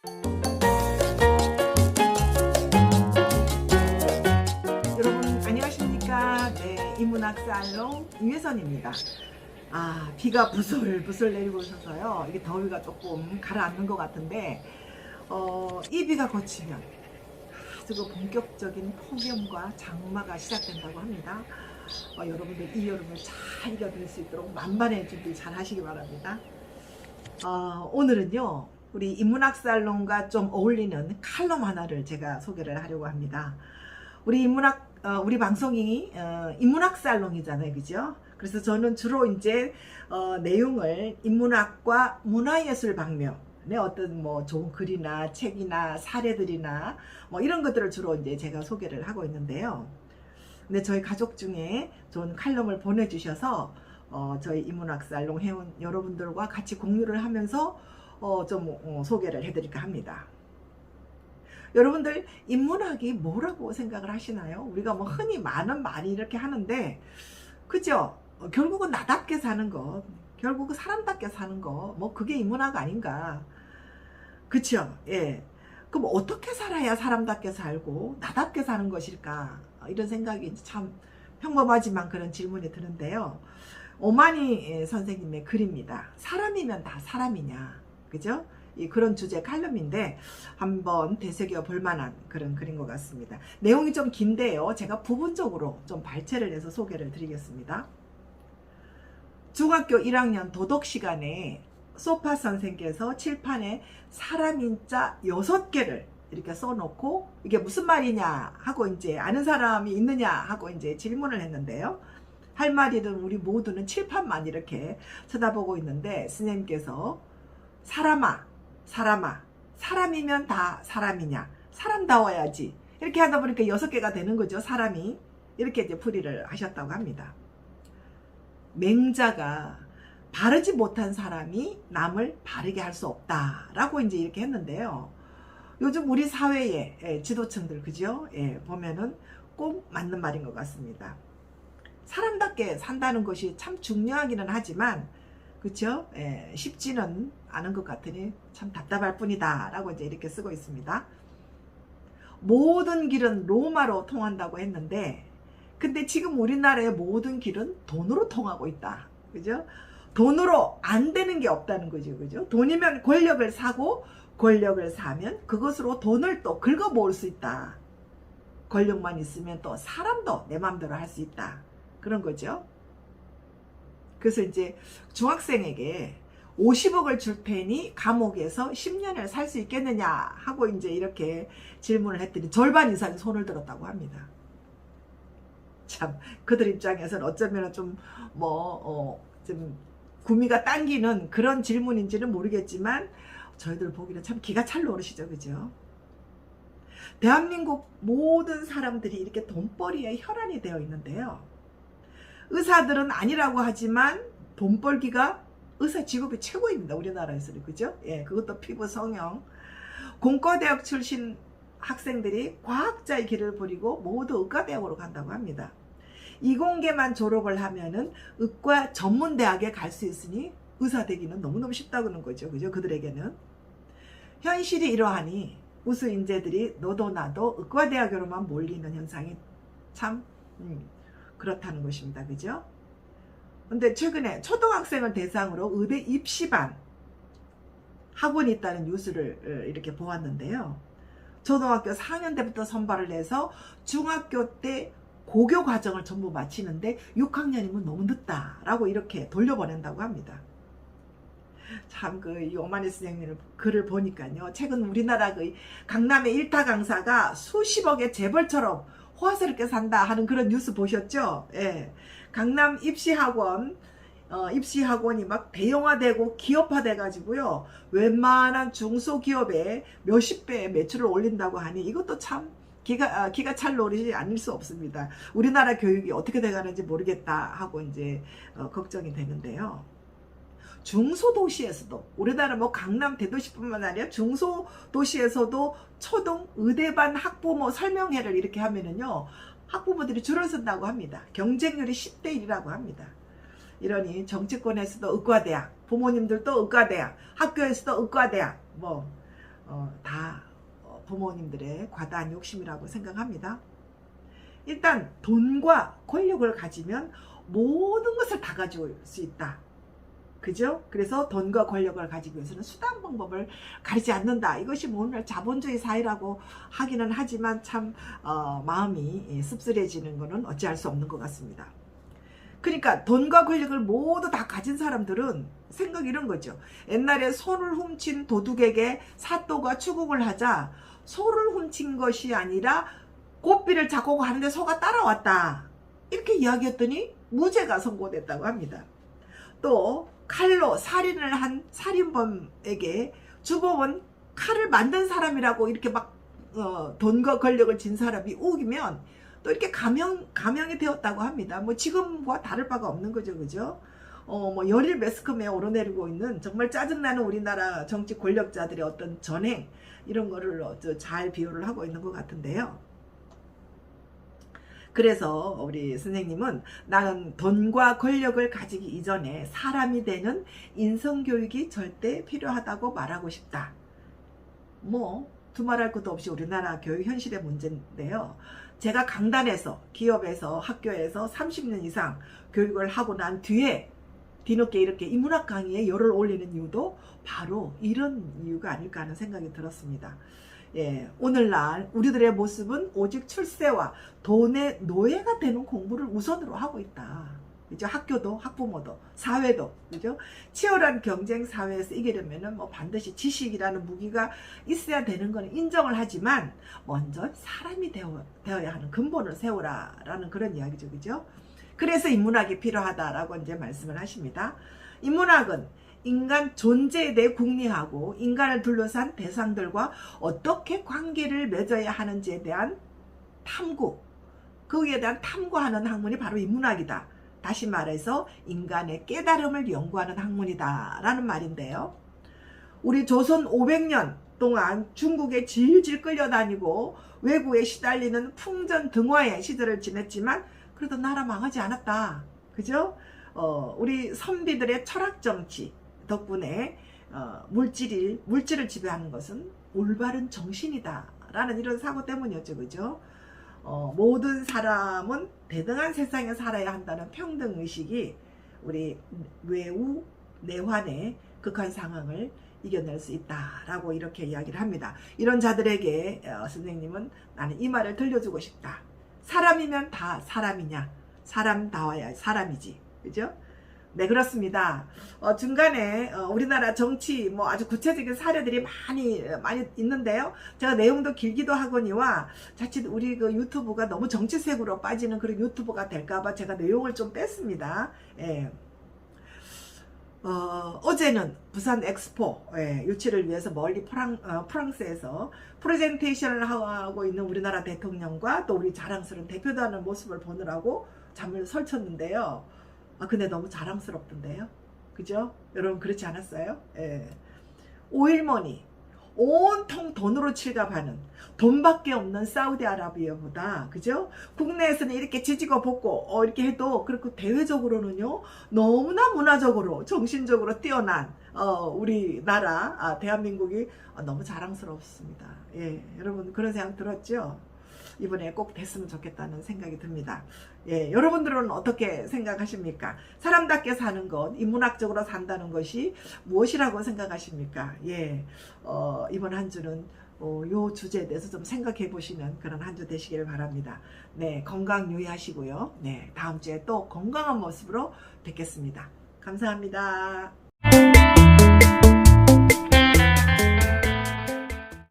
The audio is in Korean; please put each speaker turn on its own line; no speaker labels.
여러분 안녕하십니까? 네, 인문학살롱 유혜선입니다. 비가 부슬부슬 내리고 있어서요. 이게 더위가 조금 가라앉는 것 같은데, 이 비가 그치면 아주 본격적인 폭염과 장마가 시작된다고 합니다. 여러분들 이 여름을 잘 이겨낼 수 있도록 만반의 준비 잘 하시기 바랍니다. 오늘은요, 우리 인문학살롱과 좀 어울리는 칼럼 하나를 제가 소개를 하려고 합니다. 우리 방송이 인문학살롱이잖아요, 그죠? 그래서 저는 주로 이제 내용을 인문학과 문화예술 방면의 어떤 뭐 좋은 글이나 책이나 사례들이나 뭐 이런 것들을 주로 이제 제가 소개를 하고 있는데요. 근데 저희 가족 중에 좋은 칼럼을 보내주셔서 저희 인문학살롱 회원 여러분들과 같이 공유를 하면서 좀 소개를 해드릴까 합니다. 여러분들 인문학이 뭐라고 생각을 하시나요? 우리가 뭐 흔히 많은 말이 이렇게 하는데, 그죠? 결국은 나답게 사는 것, 결국은 사람답게 사는 것, 뭐 그게 인문학 아닌가? 그쵸? 예. 그럼 어떻게 살아야 사람답게 살고 나답게 사는 것일까? 이런 생각이 참 평범하지만 그런 질문이 드는데요. 오마니 선생님의 글입니다. 사람이면 다 사람이냐? 그죠? 그런 주제 칼럼인데 한번 되새겨 볼 만한 그런 글인 것 같습니다. 내용이 좀 긴데요. 제가 부분적으로 좀 발췌를 해서 소개를 드리겠습니다. 중학교 1학년 도덕 시간에 소파 선생께서 칠판에 사람인자 6개를 이렇게 써놓고 이게 무슨 말이냐 하고 이제 아는 사람이 있느냐 하고 이제 질문을 했는데요. 할 말이든 우리 모두는 칠판만 이렇게 쳐다보고 있는데 스님께서 사람아, 사람이면 다 사람이냐? 사람다워야지. 이렇게 하다 보니까 6개가 되는 거죠, 사람이. 이렇게 이제 풀이를 하셨다고 합니다. 맹자가 바르지 못한 사람이 남을 바르게 할 수 없다라고 이제 이렇게 했는데요. 요즘 우리 사회의 지도층들, 그죠? 보면은 꼭 맞는 말인 것 같습니다. 사람답게 산다는 것이 참 중요하기는 하지만, 그렇죠? 쉽지는 않은 것 같으니 참 답답할 뿐이다 라고 이제 이렇게 쓰고 있습니다. 모든 길은 로마로 통한다고 했는데, 근데 지금 우리나라의 모든 길은 돈으로 통하고 있다. 그죠? 돈으로 안 되는 게 없다는 거죠. 그죠? 돈이면 권력을 사고, 권력을 사면 그것으로 돈을 또 긁어 모을 수 있다. 권력만 있으면 또 사람도 내 마음대로 할 수 있다. 그런 거죠. 그래서 이제 중학생에게 50억을 줄 테니 감옥에서 10년을 살 수 있겠느냐 하고 이제 이렇게 질문을 했더니 절반 이상이 손을 들었다고 합니다. 참 그들 입장에서는 어쩌면 좀 좀 구미가 당기는 그런 질문인지는 모르겠지만 저희들 보기는 참 기가 찰 노릇이죠, 그죠? 대한민국 모든 사람들이 이렇게 돈벌이에 혈안이 되어 있는데요. 의사들은 아니라고 하지만 돈 벌기가 의사 직업이 최고입니다. 우리나라에서는. 그죠? 그것도 피부 성형. 공과대학 출신 학생들이 과학자의 길을 버리고 모두 의과대학으로 간다고 합니다. 이공계만 졸업을 하면은 의과 전문대학에 갈 수 있으니 의사 되기는 너무너무 쉽다는 거죠. 그죠? 그들에게는. 현실이 이러하니 우수 인재들이 너도 나도 의과대학으로만 몰리는 현상이 참 그렇다는 것입니다. 그죠? 근데 최근에 초등학생을 대상으로 의대 입시반 학원이 있다는 뉴스를 이렇게 보았는데요. 초등학교 4학년 때부터 선발을 해서 중학교 때 고교 과정을 전부 마치는데 6학년이면 너무 늦다라고 이렇게 돌려보낸다고 합니다. 참 이 오마니 선생님 글을 보니까요. 최근 우리나라 그 강남의 일타 강사가 수십억의 재벌처럼 호화스럽게 산다 하는 그런 뉴스 보셨죠? 강남 입시학원이 막 대형화되고 기업화돼 가지고요. 웬만한 중소기업에 몇십 배의 매출을 올린다고 하니 이것도 참 기가 찰 노릇이 아닐 수 없습니다. 우리나라 교육이 어떻게 돼가는지 모르겠다 하고 이제 걱정이 되는데요. 중소도시에서도 우리나라 뭐 강남 대도시뿐만 아니라 중소도시에서도 초등 의대반 학부모 설명회를 이렇게 하면은요 학부모들이 줄을 선다고 합니다. 경쟁률이 10대 1이라고 합니다. 이러니 정치권에서도 의과대학, 부모님들도 의과대학, 학교에서도 의과대학, 다 부모님들의 과다한 욕심이라고 생각합니다. 일단 돈과 권력을 가지면 모든 것을 다 가질 수 있다. 그죠? 그래서 돈과 권력을 가지기 위해서는 수단 방법을 가리지 않는다. 이것이 오늘 자본주의 사회라고 하기는 하지만 참 마음이 씁쓸해지는 것은 어찌할 수 없는 것 같습니다. 그러니까 돈과 권력을 모두 다 가진 사람들은 생각이 이런 거죠. 옛날에 소를 훔친 도둑에게 사또가 추궁을 하자 소를 훔친 것이 아니라 고삐를 잡고 가는데 소가 따라왔다. 이렇게 이야기했더니 무죄가 선고됐다고 합니다. 또 칼로 살인을 한 살인범에게 주범은 칼을 만든 사람이라고 이렇게 막 돈과 권력을 진 사람이 우기면 또 이렇게 감형이 되었다고 합니다. 뭐 지금과 다를 바가 없는 거죠, 그죠? 뭐 열일 매스컴에 오르내리고 있는 정말 짜증나는 우리나라 정치 권력자들의 어떤 전행 이런 거를 잘 비유를 하고 있는 것 같은데요. 그래서 우리 선생님은 나는 돈과 권력을 가지기 이전에 사람이 되는 인성교육이 절대 필요하다고 말하고 싶다. 뭐 두말할 것도 없이 우리나라 교육 현실의 문제인데요. 제가 강단에서 기업에서 학교에서 30년 이상 교육을 하고 난 뒤에 뒤늦게 이렇게 인문학 강의에 열을 올리는 이유도 바로 이런 이유가 아닐까 하는 생각이 들었습니다. 예, 오늘날 우리들의 모습은 오직 출세와 돈의 노예가 되는 공부를 우선으로 하고 있다. 그죠? 학교도, 학부모도, 사회도, 그죠? 치열한 경쟁 사회에서 이기려면은 뭐 반드시 지식이라는 무기가 있어야 되는 건 인정을 하지만 먼저 사람이 되어야 하는 근본을 세우라라는 그런 이야기죠, 그죠? 그래서 인문학이 필요하다라고 이제 말씀을 하십니다. 인문학은 인간 존재에 대해 궁리하고 인간을 둘러싼 대상들과 어떻게 관계를 맺어야 하는지에 대한 탐구, 거기에 대한 탐구하는 학문이 바로 인문학이다. 다시 말해서 인간의 깨달음을 연구하는 학문이다 라는 말인데요. 우리 조선 500년 동안 중국에 질질 끌려다니고 외국에 시달리는 풍전등화의 시절을 지냈지만 그래도 나라 망하지 않았다. 그죠? 우리 선비들의 철학정치 덕분에 물질을 지배하는 것은 올바른 정신이다 라는 이런 사고 때문이었죠. 그죠? 모든 사람은 대등한 세상에 살아야 한다는 평등의식이 우리 외우 내환의 극한 상황을 이겨낼 수 있다라고 이렇게 이야기를 합니다. 이런 자들에게 선생님은 나는 이 말을 들려주고 싶다. 사람이면 다 사람이냐? 사람다워야 사람이지. 그죠? 네, 그렇습니다. 중간에 우리나라 정치 뭐 아주 구체적인 사례들이 많이 있는데요. 제가 내용도 길기도 하거니와 자칫 우리 그 유튜브가 너무 정치색으로 빠지는 그런 유튜브가 될까봐 제가 내용을 좀 뺐습니다. 예. 어제는 부산 엑스포 유치를 위해서 멀리 프랑스에서 프레젠테이션을 하고 있는 우리나라 대통령과 또 우리 자랑스러운 대표단의 모습을 보느라고 잠을 설쳤는데요. 근데 너무 자랑스럽던데요. 그죠? 여러분 그렇지 않았어요? 예. 오일머니 온통 돈으로 칠갑하는 돈밖에 없는 사우디아라비아보다 그죠? 국내에서는 이렇게 지지고 볶고 이렇게 해도 그렇고 대외적으로는요 너무나 문화적으로 정신적으로 뛰어난 우리나라 대한민국이 너무 자랑스럽습니다. 예, 여러분 그런 생각 들었죠? 이번에 꼭 됐으면 좋겠다는 생각이 듭니다. 예, 여러분들은 어떻게 생각하십니까? 사람답게 사는 것, 인문학적으로 산다는 것이 무엇이라고 생각하십니까? 예, 이번 한 주는 요 주제에 대해서 좀 생각해 보시는 그런 한 주 되시길 바랍니다. 네, 건강 유의하시고요. 네, 다음 주에 또 건강한 모습으로 뵙겠습니다. 감사합니다.